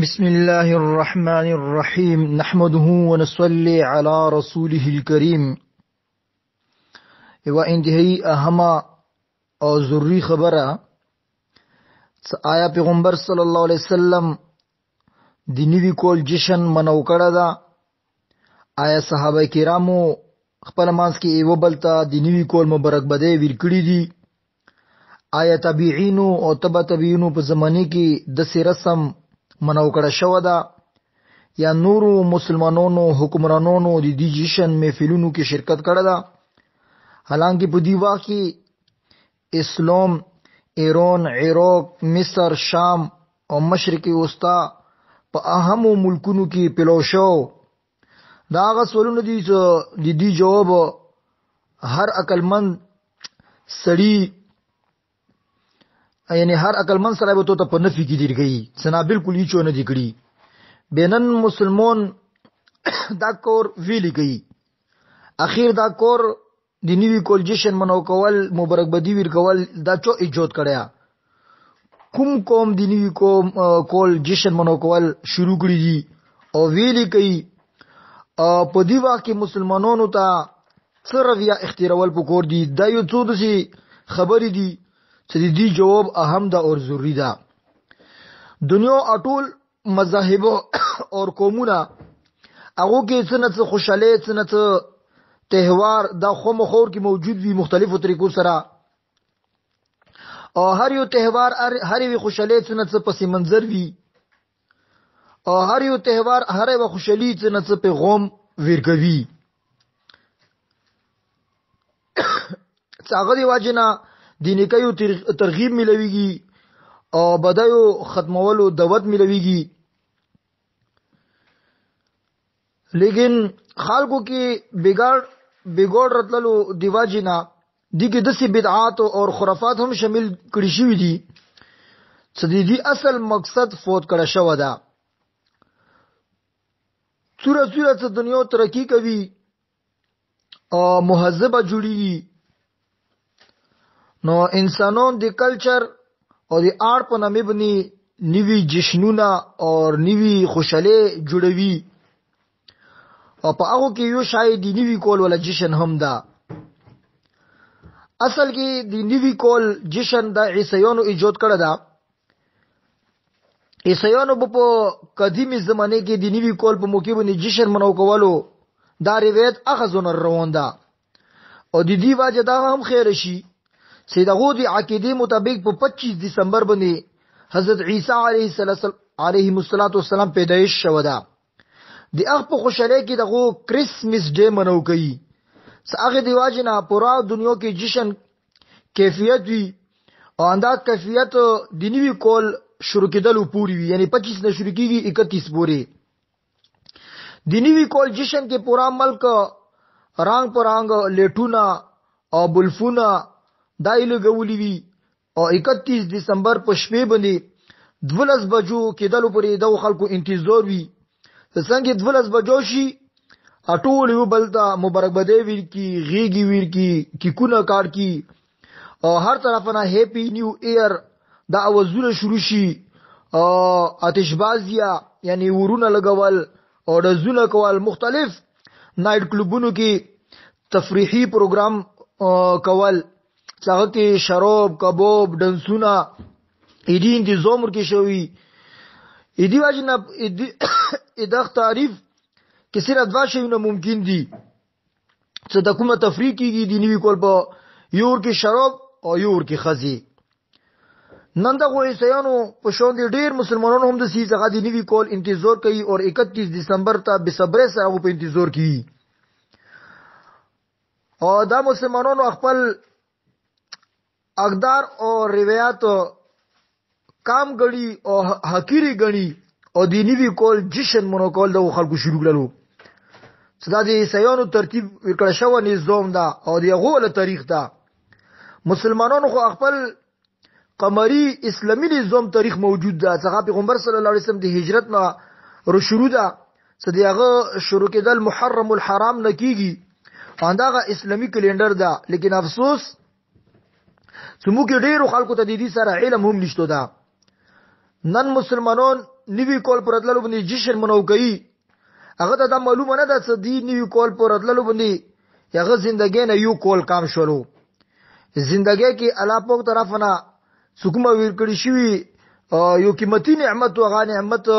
بسم الله الرحمن الرحيم نحمده ونصلي على رسوله الكريم. و انتهایی اهمه او ضروری خبره آیا پیغمبر صلی الله علیه وسلم د نیوی کول جشن منو کړه دا؟ آیا صحابه کرامو خپل مانس کې یو بل ته د نیوی کول مبارک بده ور کړی دي؟ آیا تابعینو او تبع تابعینو په زمانه کې د سې رسم منو کړه شو ده یا نورو مسلمانانو حکمرانانو د دې جشن محفلونو کې شرکت کړه ده؟ حالانکه په دی واقع اسلام ایران، عراق، مصر، شام او مشرق وسطا په اهمو ملکونو کې پلو شو. دا هغه سوالونه دي چې د دې جواب هر عقلمند سړی یعنی هر عقلمند سره به ته په نفي کې دیږي سنا بالکل هیڅ نه دی کړی. بینن مسلمان دا کور ویلی کوي اخیر دا کور د نیوی کول جشن منو کول مبارک بدی ور کول دا چو ایجاد کړیا؟ کوم قوم د نیوی کول جشن منو کول شروع کړی دي او ویلی کوي په دی واقع مسلمانانو ته سره بیا اختیارول پکور دي. دا یو څو د خبرې دي چې د دې جواب اهم ده او ضروری ده. دنیا اټول مذاهب او قومونه هغه کې څنګه خوشاله څنګه تهوار دا خو مخور کې موجود وي مختلفو طریقو سره او هر یو تهوار هر یو خوشاله څنګه پس منظر وي او هر یو تهوار هر یو خوشالي څنګه پیغام ورکوي. څنګه دی واجنا دیني کيو ترغیب ملويږي او بدایو ختمولو دعوت ملويږي. لیکن خلکو کې بګوړ راتللو دیواجینا دغه دسي بدعات او خرافات هم شامل کړي شوی دي چې د دې اصل مقصد فوت کړه شو ده. څوره دنیا ترقی کوي او مهذبه جوړیږي نو انسانون د کلچر او د آرت په نامه باندې نیوی جشنونه او نیوی خوشاله جوړوي او په هغه کې یو شاید د نیوی کول ولا جشن هم ده. اصل کې د نیوی کول جشن د عیسایانو ایجاد کړه ده. عیسایانو په قدیمي زمانه کې د نیوی کول په موقع باندې جشن منو کولو دا روایت اخذون روان ده او د دې واجه دا هم خیر شي چې دغه د عقیده مطابق په 25 دسمبر باندې حضرت عیسی علیه السلام پیدایش شو ده. د هغه په خوشاله کې دغه کریسمس ډے منو کوي چې هغه دی واجنه پورا دنیا کې جشن کیفیت وي او انداز کیفیت د نیوی کول شروع کېدلو پوری وي یعنی 25 نه شروع کیږي 31 پورې. د نیوی کول جشن کې پورا ملک رنگ پرنګ لیټونه او بلفونه دایله غولي وي او 31 دسمبر په شپې باندې 12 بجو کېدلو پورې د خلکو انتظار وي. څنګه 12 بجو شي اټول یو بلدا مبارک بده ویر کی غیږي ویر کی کونه کار کی او هر طرف نه هپی نیو ایر دا اوازونه شروع شي او آتشبازیا یعنی ورونه لګول او د زونه کول مختلف نایټ کلوبونو کې تفریحي پروګرام کول څنګه کې شراب کباب ډنسونه ایدین دي زومر کې شوی ایدی واجنه ادغ تعریف کې صرف dva شیونه ممکن دي چې د کومه تفریح کېږي د نیوی کول په یور کې شراب او یور کې خزي. نن دغه عیسایانو په شون دي ډیر مسلمانانو هم د سې څنګه د نیوی کول انتظار کوي او 31 دسمبر ته به صبر سره په انتظار کوي او دا مسلمانانو خپل اقدار او روایت کام غړي او حقيري غړي او د نیوی کول جشن منو کول د خلکو شروع کړلو. صدا د عیسایانو ترتیب وکړ شو نظام دا او د غوله تاریخ دا. مسلمانانو خو خپل قمری اسلامی نظام تاریخ موجود ده. څنګه پیغمبر صلی الله علیه وسلم د هجرت نه شروع ده چې دغه شروع کېدل محرم الحرام نه کیږي انداغه اسلامی کلندر ده. لیکن افسوس چې موږ ډیرو خلکو ته د دې سره علم هم نشته ده. نن مسلمانان نیوی کول پر راتللو باندې جشن منو کوي هغه ته دا معلومه نه ده چې دی نیوی کول پر راتللو باندې هغه ژوندګي نه یو کول کام شولو ژوندګي کې الله پاک طرف نه څوک ما ویل کړی شي یو قیمتي نعمت او غا نعمت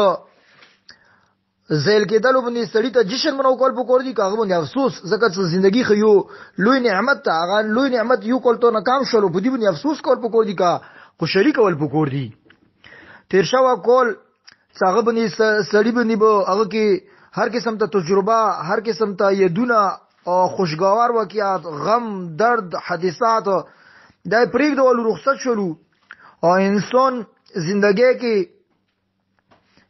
زیل کېدلو باندې سړی ته جشن منو کول پکور دي کاغه باندې افسوس زکه چې ژوندۍ خو یو لوی نعمت ته هغه لوی نعمت یو کول ته ناکام شول په دې باندې افسوس کول پکور دي کا خوشالي کول پکور دي تیر شوا کول څنګه باندې سړی باندې به هغه کې هر قسم ته تجربه هر قسم ته یادونه او خوشگوار واقعات غم درد حادثات دای پریک دول رخصت شولو او انسان زندگی کې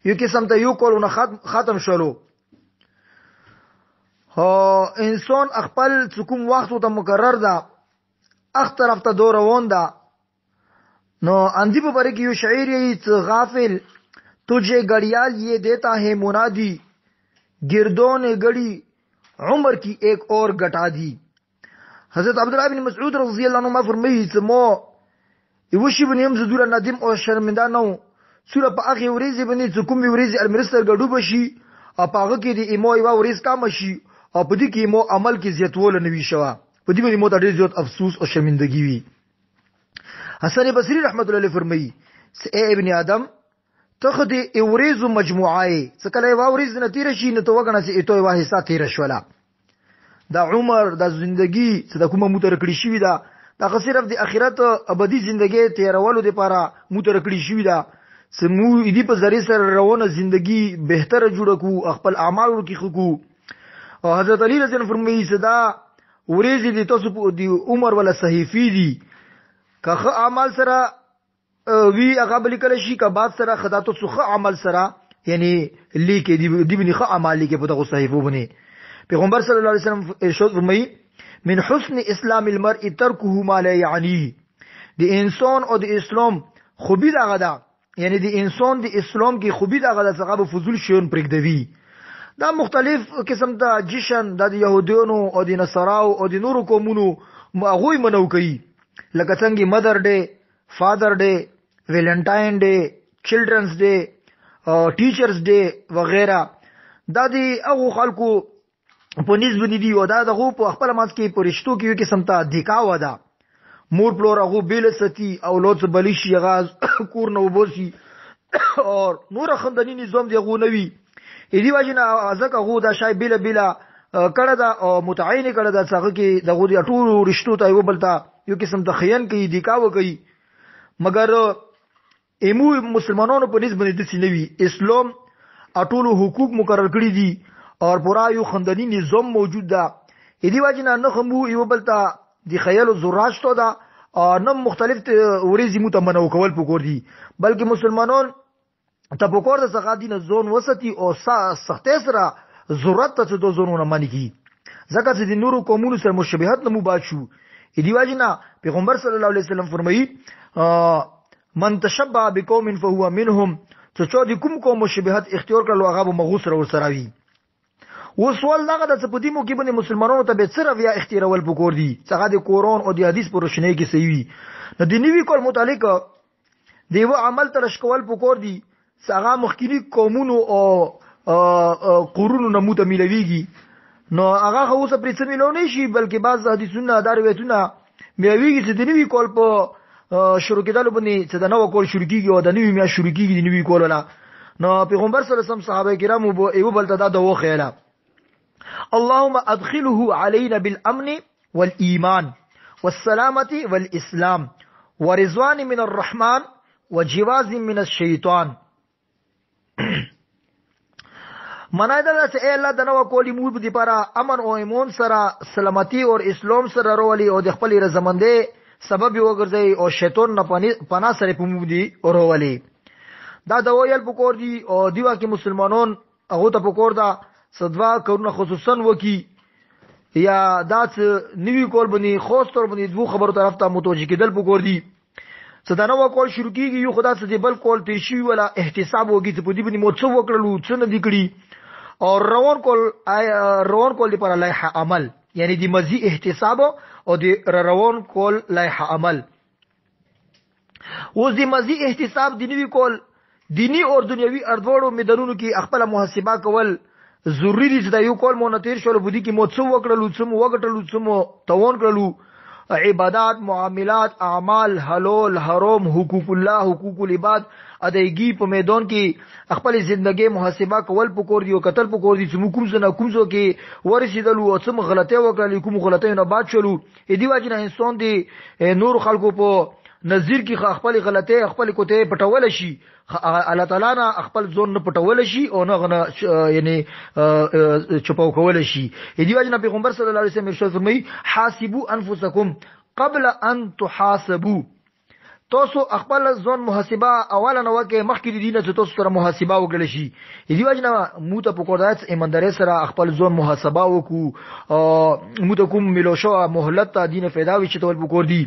یو قسم ته یو کولونه ختم شولو انسان خپل کوم وخت ته مقرر ده اخ طرف ته دور روان ده نو اندی په باره کې یو شاعر یې غافل تجھے گڑیال یہ دیتا ہے منادی گردوں نے گڑی عمر کی ایک اور گٹا دی حضرت عبداللہ بن مسعود رضی اللہ عنہ فرمایي چې مو یو شی بنیم زدور ندیم او شرمنده نو سوره په هغه ورځې باندې چې کوم ورځې المرستر غډو بشي او په هغه کې د ایمو یو ورځ کم شي او په دې کې ایمو عمل کې زیاتول نه وی شوه په دې باندې مو ته ډېر زیات افسوس او شرمندگی وي حسن بصری رحمت الله علیه فرمایي اے ابن آدم ته خو دې ورځو مجموعه څه کله یو ورځ نه تیر شي نو ته وګڼه چې ایتو یو حصہ تیر شولا دا عمر دا ژوندۍ چې د کومه متر کړی شي دا صرف د اخرت ابدي ژوندۍ تیرولو لپاره متر کړی شي دا سمو دې په ذریعہ سره روانه ژوندۍ بهتره جوړ کو خپل اعمال ورکی خو او حضرت علی رضی الله فرمایي صدا ورېزې دي تاسو په دې عمر ولا صحیفي دي که اعمال سره وی هغه بل کله شي که بعد سره خدا تاسو خو عمل سره یعنی لیکي دی بني خو اعمال لیکي په دغه صحیفو باندې پیغمبر صلی الله علیه وسلم ارشاد فرمایي من حسن اسلام المرء تركه ما لا يعنيه د انسان او د اسلام خوبی دغه ده یعنی د انسان د اسلام کې خوبی دغه د څنګه فضول شیون پرېږدوي دا مختلف قسم د جشن د يهودانو او د نصاراو او د نورو قومونو هغه منو کوي لکه څنګه مدر ډے فادر ډے ویلنټاین ډے چلډرنز ډے ټیچرز ډے وغیرہ دا دی هغه خلکو په نسبت دي او دا دغه په خپل ماس کې پرشتو کې یو قسم ته دیکاو ده مور پلور هغه بیل ستی اولاد بلیشي غاز کور نو بوسي او نور خندنی نظام دی غو نوي ایدی واجنه ازک هغه دا شای بیل کړه دا او متعین کړه دا څنګه کې دغه دی ټول رشتو ته یو بلتا یو قسم ته خیان کوي دیکاو کوي مگر ایمو مسلمانانو په نسبت د سینوي اسلام اټول حقوق مقرر کړی دي او پورا یو خندنی نظام موجود ده ایدی واجنه نه خمو یو بلتا دی خیال و زراج تو دا نم مختلف ورزی متمنو کول پکور دی بلکې مسلمانان ته پکور د څخه دین زون وسطي او سختي سره ضرورت ته د زونونه مانی کی زکه چې د نورو قومونو سره مشابهت نمو باشو دی واجنا پیغمبر صلی الله علیه وسلم فرمایي من تشبع بقوم فهو منهم چې د کوم قوم مشابهت اختیار کړو هغه مغوس ور سره وي وسوال دغه د سپدی مو کې باندې مسلمانانو ته به صرف یا اختیارول پکور دي څنګه د قرآن او د حدیث پر روشنۍ کې صحیح وي نو د نیوی کول متعلق دیو عمل ترش کول پکور دي څنګه مخکینی قومونو او قرونو نمو ته ملويږي نو هغه خو څه پرې ملو نه شي بلکې بعض حدیثونه دا روایتونه ملويږي چې د نیوی کول په شروع کېدل باندې چې د نو کول شروع کیږي او د نیوی میا شروع کیږي د نیوی کول نه نو پیغمبر صلی الله علیه وسلم صحابه کرامو به ایو بلته دا دوه خیاله اللهم ادخله علينا بالامن والايمان والسلامه والاسلام ورضوان من الرحمن وجواز من الشيطان منایدا چې اے الله دنو کولی مور دي پارا امن او ایمان سره سلامتی او اسلام سره ورولی او د خپل رضامندې سبب وګرځي او شیطان نه پنا سره پمو دي ورولی دا دویل پکور دي او دیوا کې مسلمانون هغه ته پکور دا صدوا کورونه خصوصا وکي یا دات نیوی کول بني خاص تور بني دوه خبرو طرف ته متوجه کېدل پکور دي صدانو کول شروع کیږي یو خدا څخه بل کول ته شي ولا احتساب وږي ته په دې باندې مو څو وکړلو څه نه دی کړی او روان کول لپاره لایحه عمل یعنی دی مزي احتساب او دی روان کول لایحه عمل اوس دی مزي احتساب دی نیوی کول دینی او دنیوي اردوړو میدانونو کې خپل محاسبه کول ضروری دي. چې دا یو کول مونږ تیر شول بودی کې مو څو وکړلو څو مو وګټلو څو مو توون کړلو، عبادات، معاملات، اعمال، حلال، حرام، حقوق الله، حقوق العباد ادایګي په میدان کې خپل ژوندۍ محاسبه کول پکور دی او قتل پکور دی چې کوم څه نه کوم څه کې ورسېدلو او څه غلطي وکړلې کوم غلطي نه باد شلو. دې واجب نه انسان دی نور خلکو په نظیر کې خپل غلطي خپل کوته پټول شي، الله تعالی نه خپل ځون نه پټول شي او نه غنه یعنی چپاو کول شي. دې واجب نه پیغمبر صلی الله علیه وسلم ارشاد فرمایي حاسبوا انفسکم قبل ان تحاسبوا. تاسو خپل ځون محاسبه اوله نو کې مخکې دینه چې تاسو سره محاسبه وکړل شي. دې وجنه مو ته پکوړات ایمانداري سره خپل ځون محاسبه وکړو. مو ته کوم ملو شو مهلت دینه پیدا وي چې تول پکور دي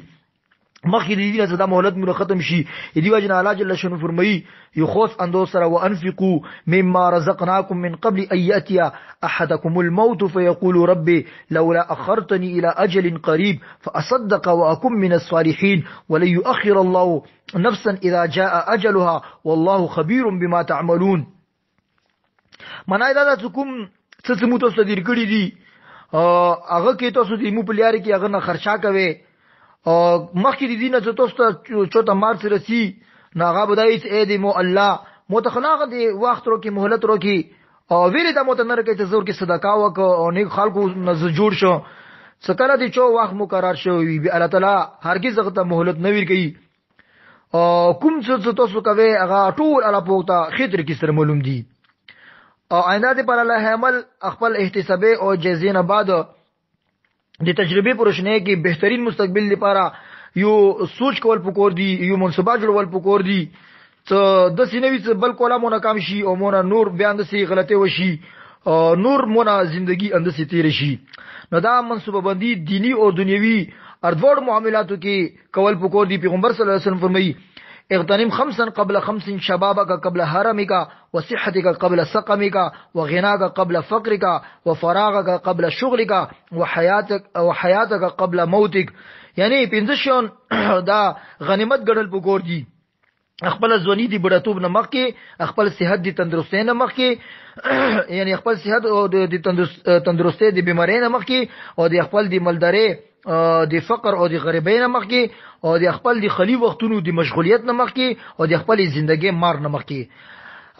مخکې دینه چې دا مهلت مو ختم شي. دې وجنه الله جل شانه فرمایي یخوف اندو سره وانفقوا مما رزقناكم من قبل ان ياتي احدكم الموت فيقول ربي لولا اخرتني الى اجل قريب فاصدق واكن من الصالحين ولن يؤخر الله نفسا اذا جاء اجلها والله خبير بما تعملون. منای دا چې کوم څه مو تاسو دیر کړی دي هغه کې تاسو دې مو په لاري کې هغه نه خرچا کوي مخکې د دینه چې تاسو ته چوته مارچ رسی ناغه بدایي چې دې مو الله متخلاغه دی وخت رو کې مهلت رو کې او ویل دا مت نه راکې چې زور کې صدقه وک او نیک خلکو نز جوړ شو څکله دي چې وخت مقرر شوی وي الله تعالی هرگز هغه ته مهلت نه ور کوي. کوم څه تاسو کوي هغه ټول الله پوتا خطر کې سره معلوم دي. او آینده دې پر الله عمل خپل احتسابي او جزینه بعد د تجربه پرشنه کې بهترین مستقبل لپاره یو سوچ کول پکور دی، یو منصوبه جوړول پکور دی ته د سینوي څخه بل کوله مونږه کم شي او مونږه نور بیان د سي غلطي وشي نور مونږه ژوندۍ اند سي تیر شي. نو دا منصوبه بندي دینی او دنیوي اردوړ معاملاتو کې کول پکور دی. پیغمبر صلی الله علیه وسلم فرمایي اغتنم خمسا قبل خمس شبابك قبل هرمك وصحتك قبل سقمك وغناك قبل فقرك وفراغك قبل شغلك وحياتك قبل موتك. یعنی پنځه شون دا غنیمت ګڼل پکور دي. خپل ځواني دی بډاتوب نه مخکې خپل صحت دی تندرستۍ نه مخکې یعنی خپل صحت او د تندرستۍ دی بیماری نه مخکې او د خپل دی مالداري د فقر او د غریبۍ نه مخکې او د خپل د خلی وختونو د مشغولیت نه مخکې او د خپل ژوندۍ مار نه مخکې.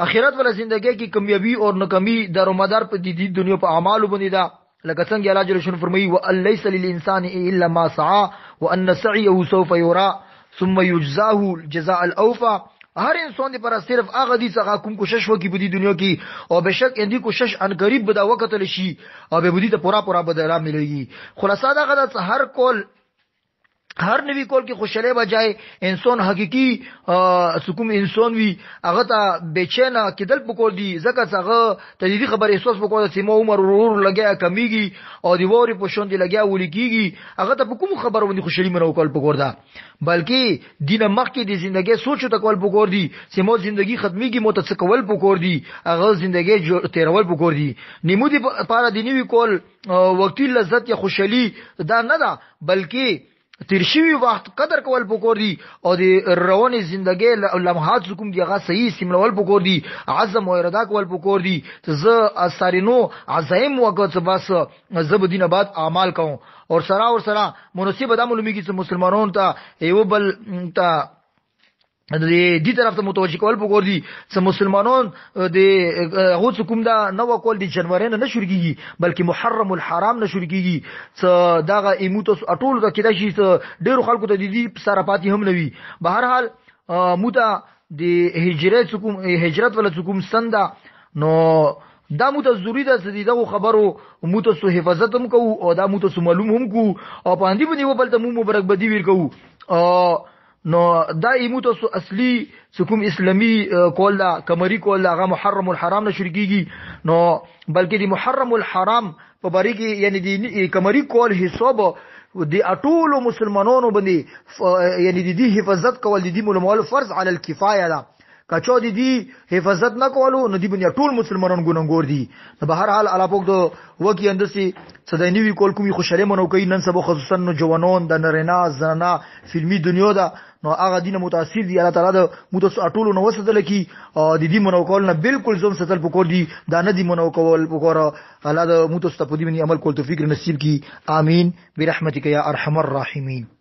اخرت ولا ژوندۍ کې کامیابی او ناکامی دارومدار په دې دنیا په اعمالو باندې ده. لکه څنګه الله جل شانه فرمایي وليس للانسان الا ما سعى وان سعيه سوف يرى ثم يجزاه الجزاء الاوفى. هر انسان دی پر صرف هغه دي څنګه کوم کوشش وکي په دې دنیا کې او بشک اندي کوشش ان قریب بدا وکتل شي او به بودی ته پورا بدلا مليږي. خلاصہ دا غدا هر کول هر نوی کول کې خوشاله بجای انسان حقيقي سکوم انسان وی هغه ته بیچنه کېدل پکور دی زکه څنګه تدریجي خبر احساس پکور چې مو عمر ورور لګیا کمیږي او دی ووري په شون دی لګیا ولیکيږي هغه ته په کوم خبر باندې خوشالي منو کول پکور دا بلکې دینه مخ کې د ژوندۍ سوچ ته کول پکور دی چې مو ژوندۍ ختميږي مو ته کول پکور دی هغه ژوندۍ تیرول پکور دی نیمو دی لپاره د نیوی کول وقتی لذت یا خوشالي دا نه ده بلکې تیرشوی وخت قدر کول پکور دی او د رواني ژوندۍ لمحات کوم دی هغه صحیح سیملول پکور دی عزم او اراده کول پکور دی ز اثرینو عزایم وکړه بس زب دینه بعد اعمال کوم اور سرا مناسب د معلومی کی مسلمانانو ته یو بل ته دې طرف ته متوجه کول پکور دي چې مسلمانان د هغه کوم دا نو کول دي جنوري نه شروع کیږي بلکې محرم الحرام نه شروع کیږي چې داغه ایموتوس اټول د کېدای شي ډیرو خلکو ته دي سره پاتې هم نوي. بهر حال مودا د هجرت ولا کوم سندا نو دا مو ته ضروری ده چې دغه خبرو مو ته سو حفاظت هم کوو او دا مو ته سو معلوم هم کوو او باندې باندې بل ته مو مبارک بدی ور کوو. نو دا ایموتو سو اصلي کوم اسلامي کول دا کمری کول دا هغه محرم الحرام نه شروع کیږي نو بلکې د محرم الحرام په باری کې یعنی د کمری کول حساب د اټولو مسلمانانو باندې یعنی د دې حفاظت کول د دې مولمول فرض علی الکفایه ده. کچو دي حفاظت نه کولو نو دی باندې ټول مسلمانانو ګونګور دي. په هر حال الله پاک دو وکی اندسي صداینوي کول کومي خوشاله منو کوي نن سبا خصوصا نو جوانون د نرینا زنا فلمی دنیا دا نو هغه دینه متاثر دي. الله تعالی د متوسط ټولو نو وسدل کی د دې منو کول نه بالکل زوم ستل پکور دي دا نه دي منو کول پکور. الله د متوسط په دې باندې عمل کول توفیق نصیب کی. آمین برحمتک یا ارحم الراحمین.